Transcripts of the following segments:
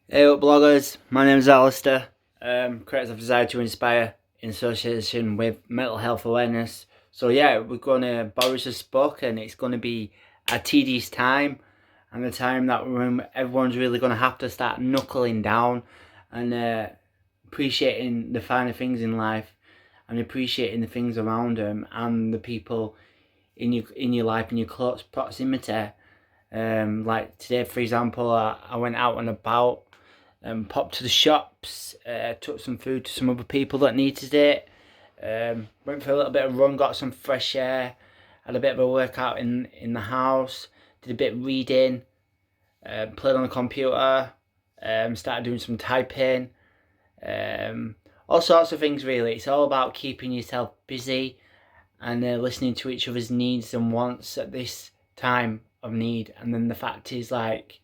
Hey up bloggers, my name is Alistair, creators of Desire to Inspire in association with Mental Health Awareness. So yeah, we're going to, Boris has spoken, it's going to be a tedious time and a time that everyone's really going to have to start knuckling down and appreciating the finer things in life and appreciating the things around them and the people in your life, in your close proximity. Like today, for example, I went out and about, popped to the shops, took some food to some other people that needed it. Went for a little bit of run, got some fresh air, had a bit of a workout in the house, did a bit of reading, played on the computer, started doing some typing, um, all sorts of things really. It's all about keeping yourself busy and listening to each other's needs and wants at this time of need. And then the fact is, like,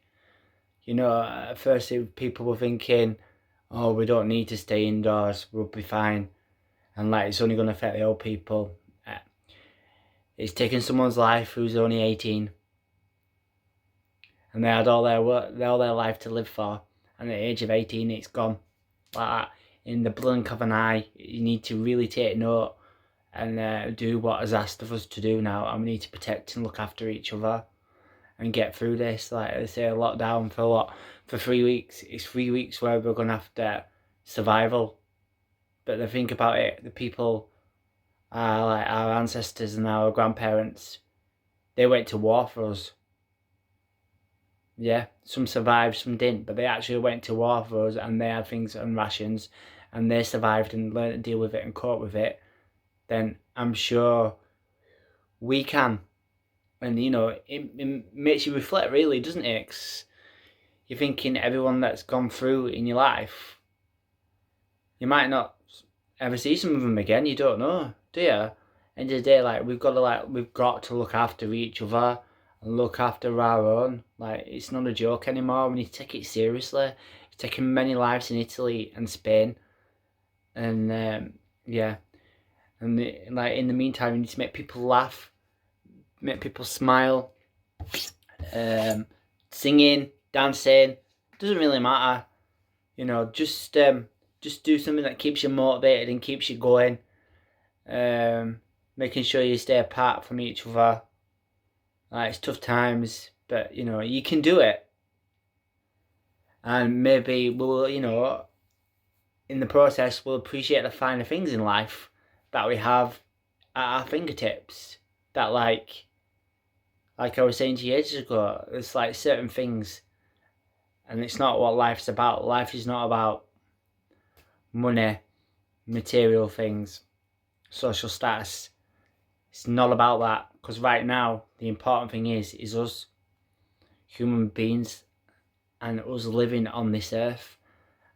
at first people were thinking, oh, we don't need to stay indoors, we'll be fine. And like, it's only going to affect the old people. It's taking someone's life who's only 18 and they had all their life to live for. And at the age of 18, it's gone. Like that. In the blink of an eye, you need to really take note and do what is asked of us to do now. And we need to protect and look after each other and get through this. Like they say, a lockdown for what? For 3 weeks. It's 3 weeks where we're going to have to survival. But the think about it, the people, like our ancestors and our grandparents, they went to war for us. Yeah, some survived, some didn't, but they actually went to war for us and they had things on rations and they survived and learned to deal with it and cope with it. Then I'm sure we can. And it makes you reflect, really, doesn't it? 'Cause you're thinking everyone that's gone through in your life, you might not ever see some of them again. You don't know, do you? End of the day, like we've got to look after each other and look after our own. Like it's not a joke anymore. We need to take it seriously. It's taken many lives in Italy and Spain, and yeah, and like in the meantime, we need to make people laugh, make people smile, um, singing, dancing. Doesn't really matter. Just do something that keeps you motivated and keeps you going. Making sure you stay apart from each other. Like it's tough times, but you can do it. And maybe in the process, we'll appreciate the finer things in life that we have at our fingertips. That like I was saying to you ages ago, it's like certain things, and it's not what life's about. Life is not about money, material things, social status. It's not about that, because right now the important thing is us human beings and us living on this earth,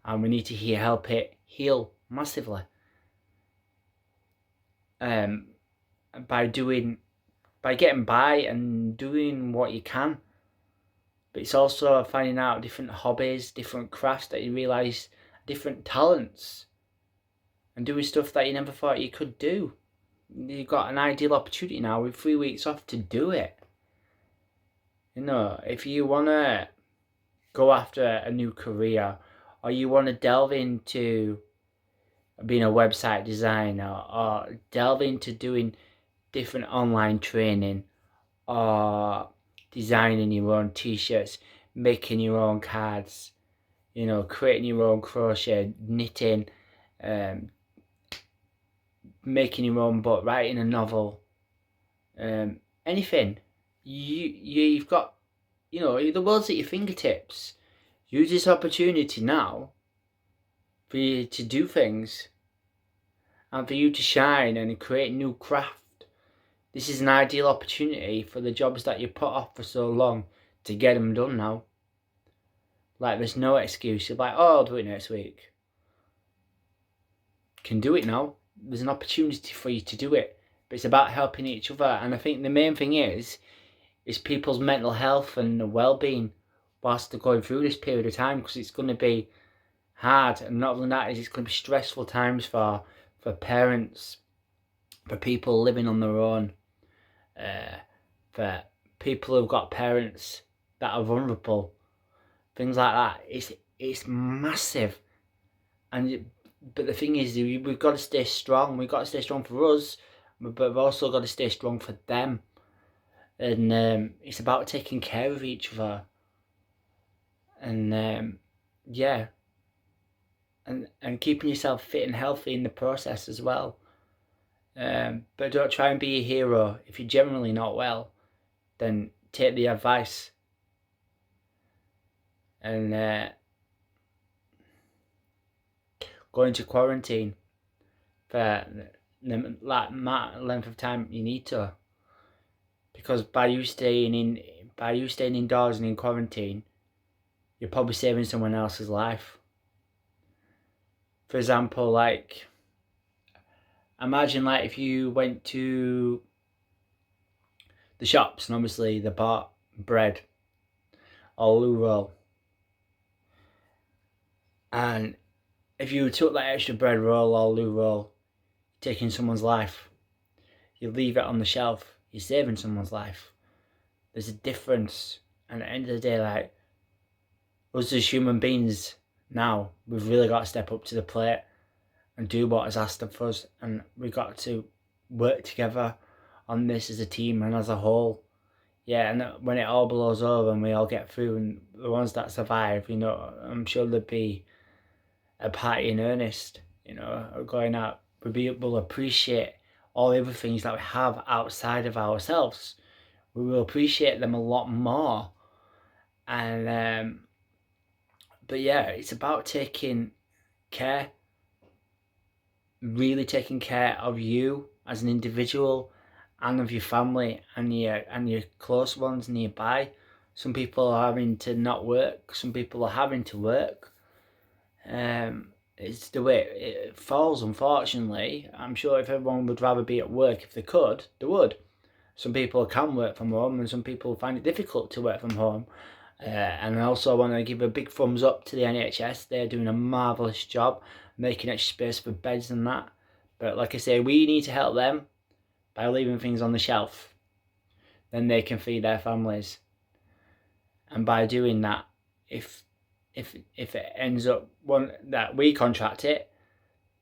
and we need to help it heal massively um, by getting by and doing what you can. But it's also finding out different hobbies, different crafts that you realise, different talents, and doing stuff that you never thought you could do. You've got an ideal opportunity now with 3 weeks off to do it. If you want to go after a new career, or you want to delve into being a website designer, or delve into doing different online training, or designing your own t-shirts, making your own cards, creating your own crochet, knitting, making your own book, writing a novel, anything. You've got, the world's at your fingertips. Use this opportunity now for you to do things and for you to shine and create new craft. This is an ideal opportunity for the jobs that you put off for so long to get them done now. Like there's no excuse. You're like, oh, I'll do it next week. You can do it now. There's an opportunity for you to do it. But it's about helping each other. And I think the main thing is people's mental health and well-being whilst they're going through this period of time, because it's going to be hard. And not only that, it's going to be stressful times for parents, for people living on their own, for people who've got parents that are vulnerable, things like that. it's massive. But the thing is, we've got to stay strong. We've got to stay strong for us, but we've also got to stay strong for them. And it's about taking care of each other. And yeah, and keeping yourself fit and healthy in the process as well. But don't try and be a hero. If you're generally not well, then take the advice. And go into quarantine for the length of time you need to. Because by you staying indoors and in quarantine, you're probably saving someone else's life. For example, like, imagine like if you went to the shops and obviously they bought bread or loo roll, and if you took that extra bread roll or loo roll, taking someone's life, you leave it on the shelf, you're saving someone's life. There's a difference, and at the end of the day, like, us as human beings now, we've really got to step up to the plate and do what is asked of us, and we've got to work together on this as a team and as a whole. Yeah, and when it all blows over and we all get through, and the ones that survive, I'm sure there'd be a party in earnest, going out. We'll appreciate all the other things that we have outside of ourselves. We will appreciate them a lot more. And but yeah, it's about taking care, really taking care of you as an individual and of your family and your close ones nearby. Some people are having to not work, some people are having to work. It's the way it falls, unfortunately. I'm sure if everyone would rather be at work if they could, they would. Some people can work from home and some people find it difficult to work from home. And I also want to give a big thumbs up to the NHS. They're doing a marvellous job making extra space for beds and that. But like I say, we need to help them by leaving things on the shelf. Then they can feed their families. And by doing that, if it ends up that we contract it,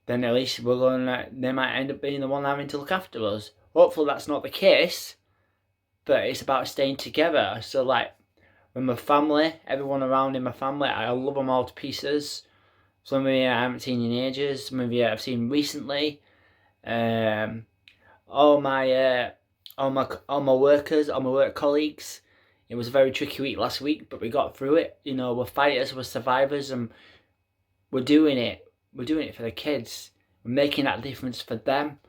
then at least they might end up being the one having to look after us. Hopefully that's not the case, but it's about staying together. So like, with my family, everyone around in my family, I love them all to pieces. Some of you I haven't seen in ages, some of you I've seen recently. All my workers, all my work colleagues. It was a very tricky week last week, but we got through it. We're fighters, we're survivors, and we're doing it. We're doing it for the kids. We're making that difference for them.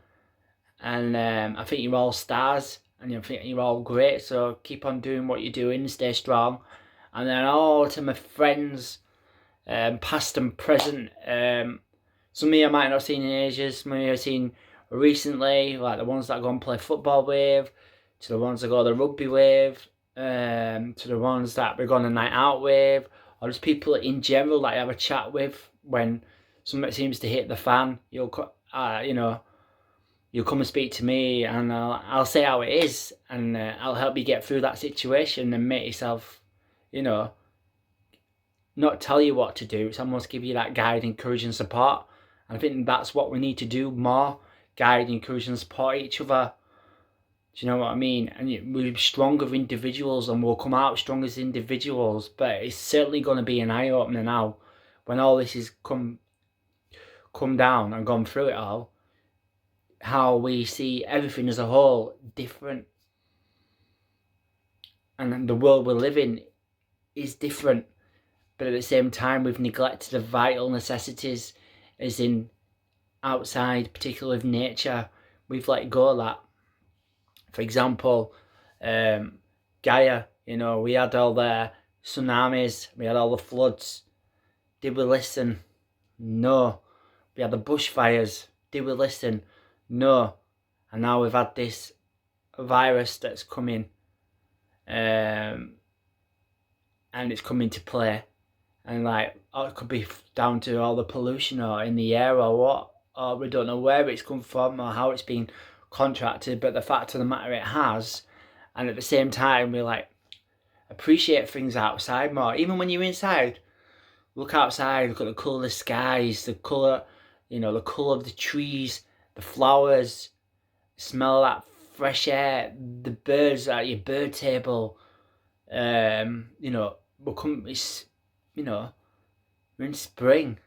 And I think you're all stars. And I think you're all great, so keep on doing what you're doing, stay strong. And then all to my friends, past and present, some of you I might not have seen in ages, some of you I've seen recently, like the ones that I go and play football with, to the ones I go to the rugby with, to the ones that we're going a night out with, or just people in general that I have a chat with when something seems to hit the fan. You'll come and speak to me, and I'll say how it is, and I'll help you get through that situation and make yourself, not tell you what to do. It's almost give you that guide, encourage and support. And I think that's what we need to do more, guide, encourage and support each other. Do you know what I mean? And we're stronger individuals and we'll come out strong as individuals, but it's certainly going to be an eye-opener now when all this is come down and gone through it all, how we see everything as a whole different, and the world we live in is different, but at the same time we've neglected the vital necessities, as in outside, particularly of nature. We've let go of that. For example, Gaia, we had all the tsunamis, we had all the floods. Did we listen? No. We had the bushfires. Did we listen? No. And now we've had this virus that's coming, and it's coming to play. And it could be down to all the pollution or in the air or what, or we don't know where it's come from or how it's been contracted, but the fact of the matter it has. And at the same time, we appreciate things outside more. Even when you're inside, Look outside, look at the colour of the skies, the colour, you know, the colour of the trees, the flowers, smell that fresh air, the birds at your bird table. You know, it's, you know, we're in spring,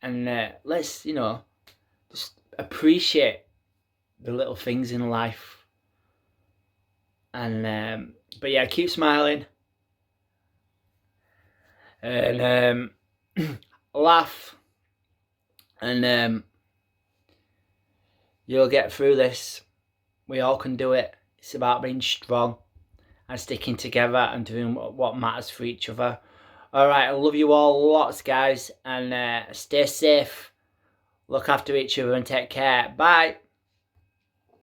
and let's, you know, just appreciate the little things in life. And but yeah, keep smiling and laugh, and you'll get through this. We all can do it. It's about being strong and sticking together and doing what matters for each other. All right, I love you all lots, guys, and stay safe. Look after each other and take care. Bye.